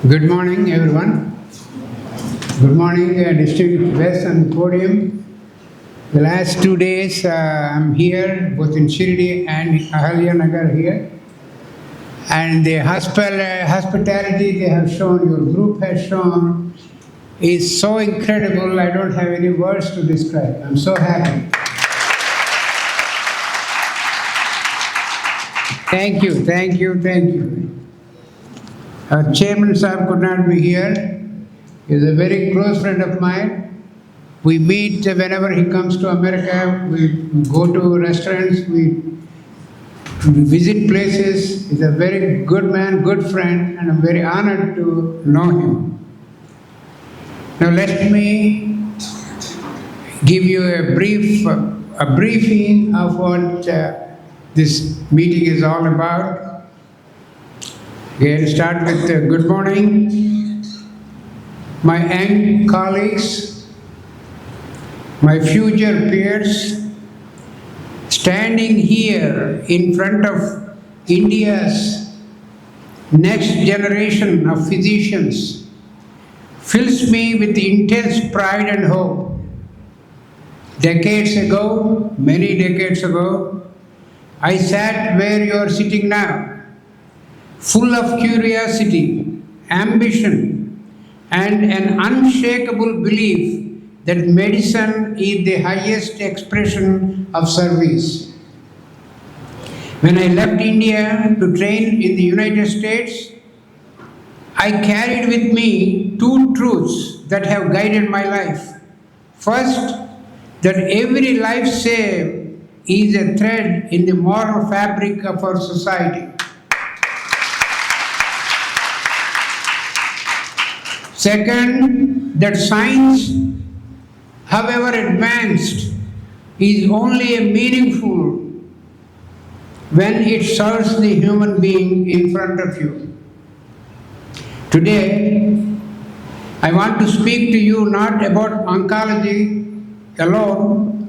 Good morning, everyone. Good morning, distinguished guests on the podium. The last 2 days, I'm here, both in Shirdi and Ahalya Nagar here. And the hospitality they have shown, your group has shown, is so incredible. I don't have any words to describe. I'm so happy. Thank you, thank you, thank you. Chairman Saab could not be here. He is a very close friend of mine. We meet whenever he comes to America. We go to restaurants. We visit places. He's a very good man, good friend, and I'm very honored to know him. Now let me give you a briefing of what this meeting is all about. Again, start with good morning. My young colleagues, my future peers, standing here in front of India's next generation of physicians fills me with intense pride and hope. Decades ago, many decades ago, I sat where you are sitting now, full of curiosity, ambition, and an unshakable belief that medicine is the highest expression of service. When I left India to train in the United States, I carried with me two truths that have guided my life. First, that every life saved is a thread in the moral fabric of our society. Second, that science, however advanced, is only meaningful when it serves the human being in front of you. Today, I want to speak to you not about oncology alone,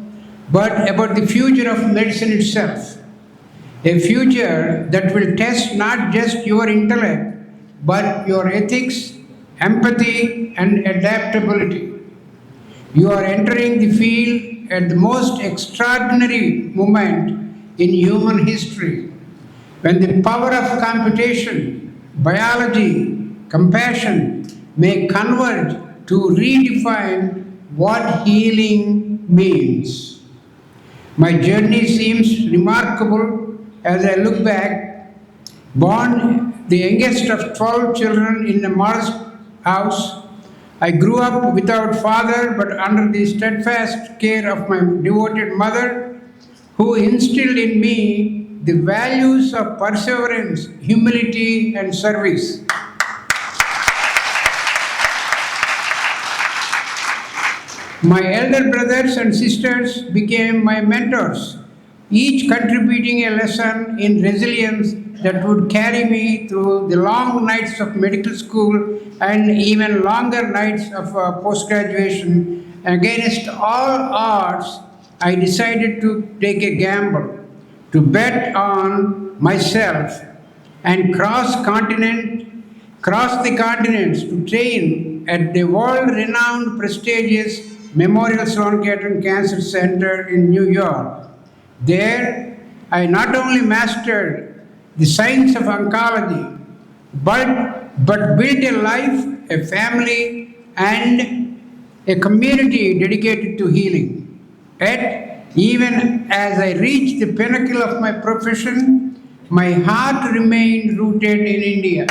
but about the future of medicine itself. A future that will test not just your intellect, but your ethics, empathy, and adaptability. You are entering the field at the most extraordinary moment in human history, when the power of computation, biology, compassion may converge to redefine what healing means. My journey seems remarkable as I look back. Born the youngest of 12 children in a modest house, I grew up without father but under the steadfast care of my devoted mother, who instilled in me the values of perseverance, humility, and service. My elder brothers and sisters became my mentors, each contributing a lesson in resilience that would carry me through the long nights of medical school and even longer nights of post-graduation. Against all odds, I decided to take a gamble, to bet on myself and cross the continents to train at the world-renowned prestigious Memorial Sloan Kettering Cancer Center in New York. There, I not only mastered the science of oncology, but built a life, a family, and a community dedicated to healing. Yet, even as I reached the pinnacle of my profession, my heart remained rooted in India.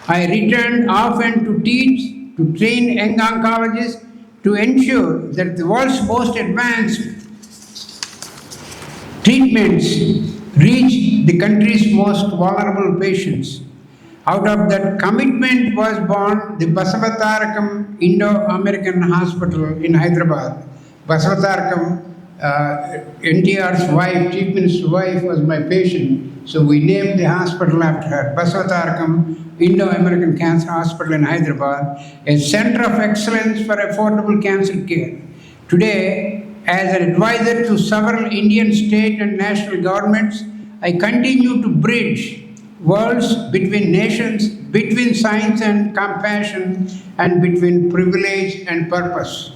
I returned often to teach, to train young oncologists, to ensure that the world's most advanced treatments reach the country's most vulnerable patients. Out of that commitment was born the Basavatarakam Indo-American Hospital in Hyderabad. Basavatarakam, NTR's wife, Chief Minister's wife, was my patient, so we named the hospital after her, Basavatarakam Indo-American Cancer Hospital in Hyderabad, a center of excellence for affordable cancer care. Today, as an advisor to several Indian state and national governments, I continue to bridge worlds between nations, between science and compassion, and between privilege and purpose.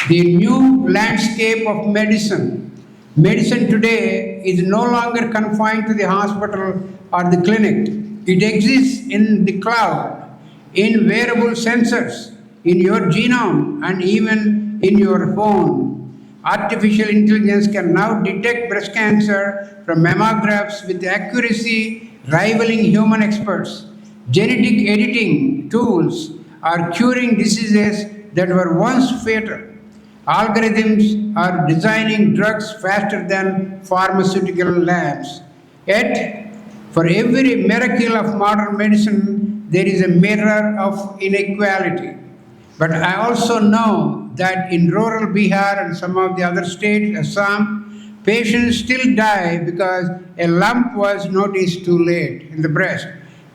The new landscape of medicine. Medicine today is no longer confined to the hospital or the clinic. It exists in the cloud, in wearable sensors, in your genome, and even in your phone. Artificial intelligence can now detect breast cancer from mammographs with accuracy rivaling human experts. Genetic editing tools are curing diseases that were once fatal. Algorithms are designing drugs faster than pharmaceutical labs. Yet, for every miracle of modern medicine, there is a mirror of inequality. But I also know that in rural Bihar and some of the other states, Assam, patients still die because a lump was noticed too late in the breast.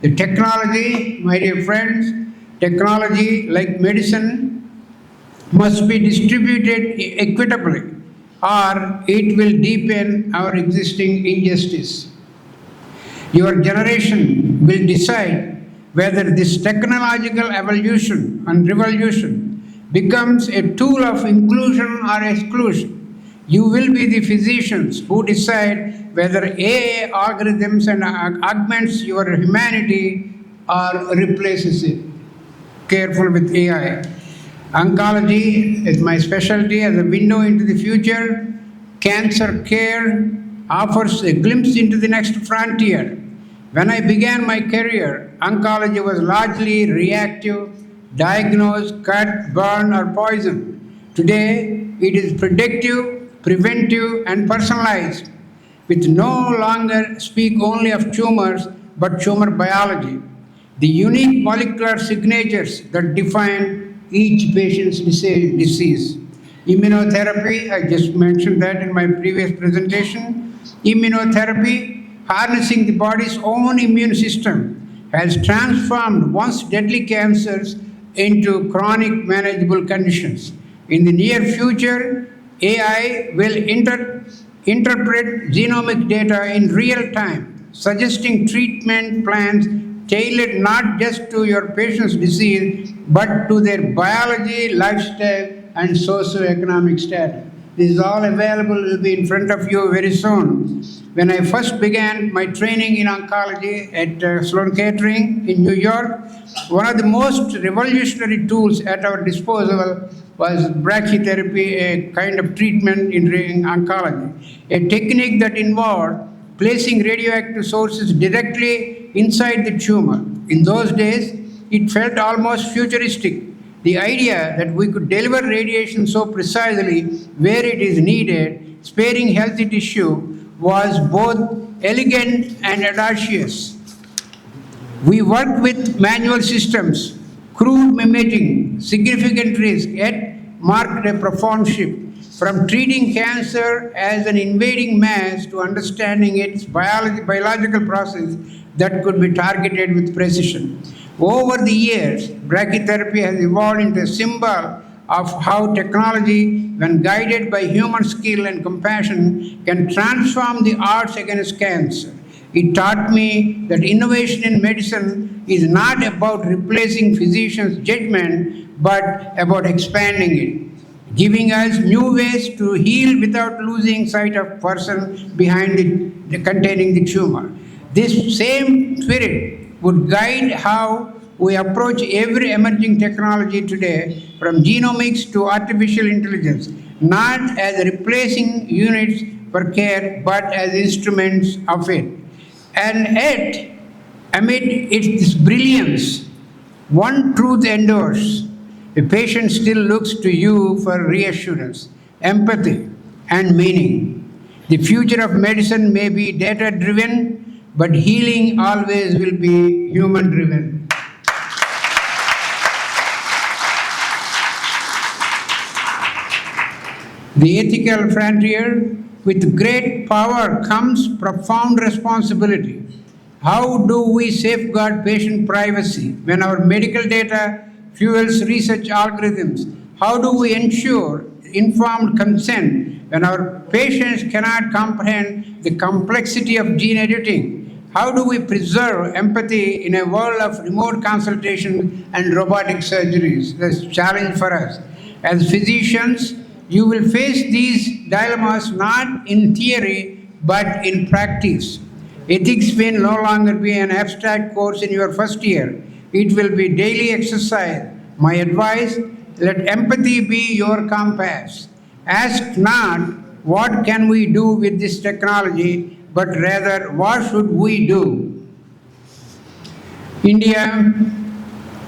The technology, my dear friends, technology like medicine must be distributed equitably or it will deepen our existing injustice. Your generation will decide whether this technological evolution and revolution becomes a tool of inclusion or exclusion. You will be the physicians who decide whether AI algorithms and augments your humanity or replaces it. Careful with AI. Oncology is my specialty as a window into the future. Cancer care offers a glimpse into the next frontier. When I began my career, oncology was largely reactive, diagnose, cut, burn, or poison. Today, it is predictive, preventive, and personalized, with no longer speak only of tumors, but tumor biology, the unique molecular signatures that define each patient's disease. Immunotherapy, I just mentioned that in my previous presentation. Immunotherapy, harnessing the body's own immune system, has transformed once deadly cancers into chronic manageable conditions. In the near future, AI will interpret genomic data in real time, suggesting treatment plans tailored not just to your patient's disease, but to their biology, lifestyle, and socioeconomic status. This is all available, will be in front of you very soon. When I first began my training in oncology at Sloan Kettering in New York, one of the most revolutionary tools at our disposal was brachytherapy, a kind of treatment in oncology, a technique that involved placing radioactive sources directly inside the tumor. In those days, it felt almost futuristic. The idea that we could deliver radiation so precisely where it is needed, sparing healthy tissue, was both elegant and audacious. We worked with manual systems, crude imaging, significant risk, yet marked a profound shift from treating cancer as an invading mass to understanding its biological process that could be targeted with precision. Over the years, brachytherapy has evolved into a symbol of how technology, when guided by human skill and compassion, can transform the odds against cancer. It taught me that innovation in medicine is not about replacing physicians' judgment, but about expanding it, giving us new ways to heal without losing sight of person behind containing the tumor. This same spirit would guide how we approach every emerging technology today, from genomics to artificial intelligence, not as replacing units for care, but as instruments of it. And yet, amid its brilliance, one truth endures. The patient still looks to you for reassurance, empathy, and meaning. The future of medicine may be data-driven, but healing always will be human-driven. The ethical frontier, with great power comes profound responsibility. How do we safeguard patient privacy when our medical data fuels research algorithms How do we ensure informed consent when our patients cannot comprehend the complexity of gene editing? How do we preserve empathy in a world of remote consultation and robotic surgeries? That's a challenge for us. As physicians, you will face these dilemmas not in theory but in practice. Ethics will no longer be an abstract course in your first year. It will be daily exercise. My advice, let empathy be your compass. Ask not what can we do with this technology, but rather what should we do. India,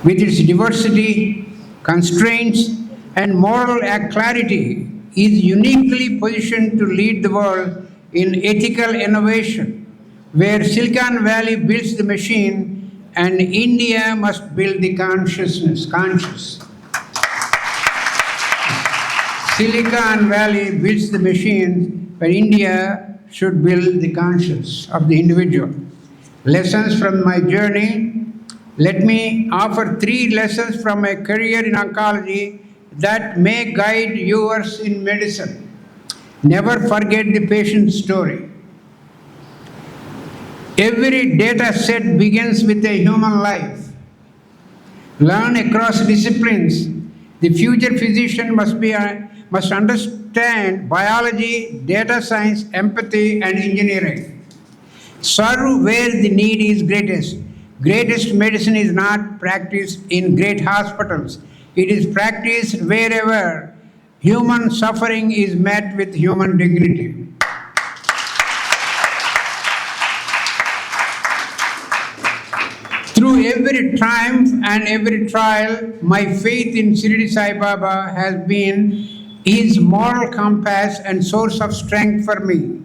with its diversity, constraints, and moral clarity, is uniquely positioned to lead the world in ethical innovation, where Silicon Valley builds the machine and India must build the conscious. Silicon Valley builds the machine, but India should build the conscience of the individual. Lessons from my journey. Let me offer 3 lessons from my career in oncology that may guide yours in medicine. Never forget the patient's story. Every data set begins with a human life. Learn across disciplines. The future physician must understand biology, data science, empathy, and engineering. Serve where the need is greatest. Greatest medicine is not practiced in great hospitals. It is practiced wherever human suffering is met with human dignity. Through every triumph and every trial, my faith in Shirdi Sai Baba has been his moral compass and source of strength for me.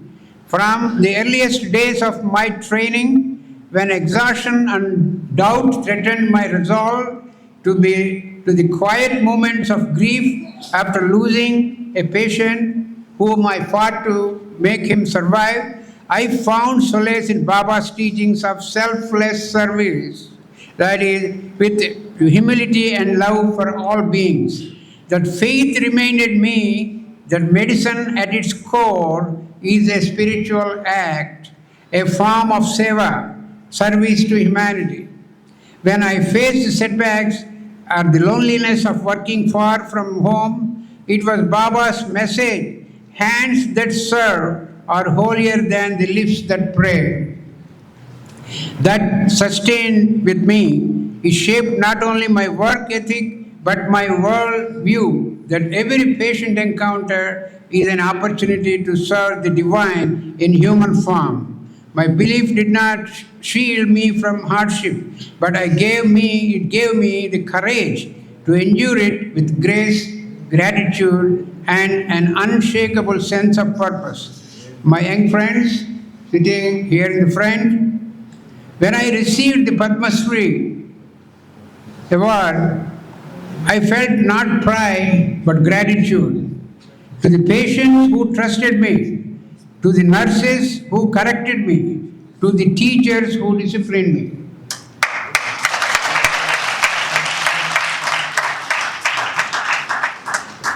From the earliest days of my training, when exhaustion and doubt threatened my resolve, to the quiet moments of grief after losing a patient whom I fought to make him survive, I found solace in Baba's teachings of selfless service, that is, with humility and love for all beings. That faith reminded me that medicine at its core is a spiritual act, a form of seva, service to humanity. When I faced setbacks or the loneliness of working far from home, it was Baba's message, hands that serve are holier than the lips that pray. That sustained with me. It shaped not only my work ethic, but my world view that every patient encounter is an opportunity to serve the divine in human form. My belief did not shield me from hardship, but it gave me the courage to endure it with grace, gratitude, and an unshakable sense of purpose. My young friends sitting here in the front, when I received the Padma Shri award, I felt not pride but gratitude to the patients who trusted me, to the nurses who corrected me, to the teachers who disciplined me.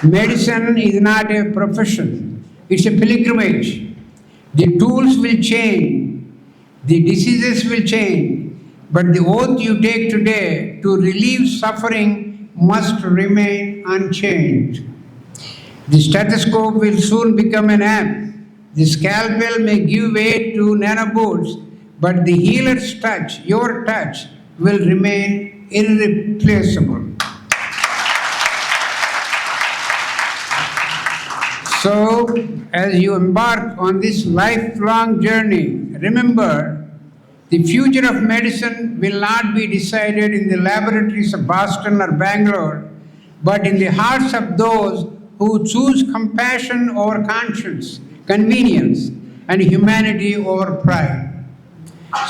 Medicine is not a profession, it's a pilgrimage. The tools will change, the diseases will change, but the oath you take today to relieve suffering must remain unchanged. The stethoscope will soon become an app. The scalpel may give way to nanobots, but the healer's touch, your touch, will remain irreplaceable. So, as you embark on this lifelong journey, remember, the future of medicine will not be decided in the laboratories of Boston or Bangalore, but in the hearts of those who choose compassion over conscience, convenience, and humanity over pride.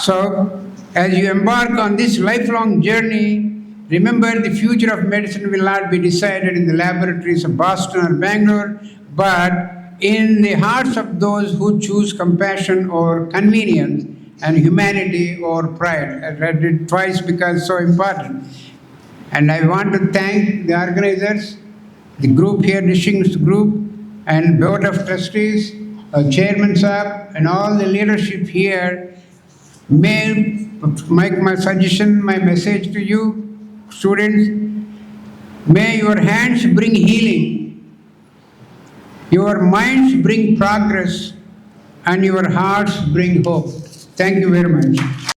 So, as you embark on this lifelong journey, remember the future of medicine will not be decided in the laboratories of Boston or Bangalore, but in the hearts of those who choose compassion or convenience and humanity or pride. I read it twice because it's so important. And I want to thank the organizers the group here, distinguished group, and board of trustees, chairman sir, and all the leadership here, may make my suggestion, my message to you, students. May your hands bring healing, your minds bring progress, and your hearts bring hope. Thank you very much.